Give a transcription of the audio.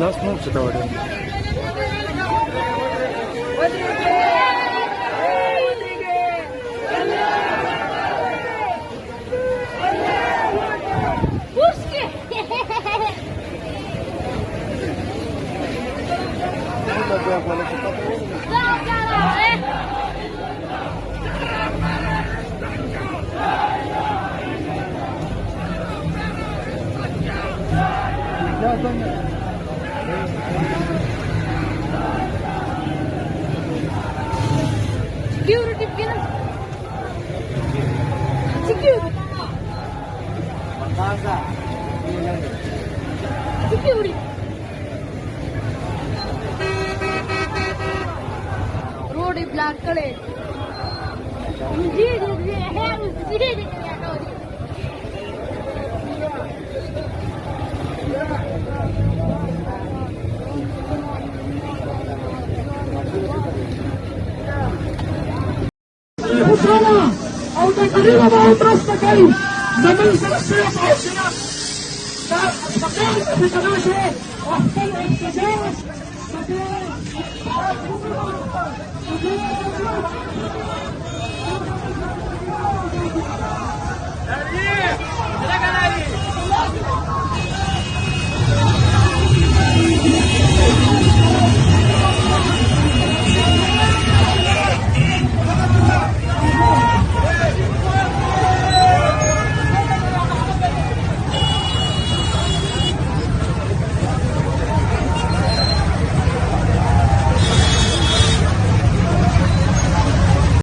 Last move sa tawad yan. Security gina. Security. Security. Road block करे जी है सीधे Usana, autoridad va atrás de aquel, de Ministerio de Policía, de papel de Canasio, hasta el interior,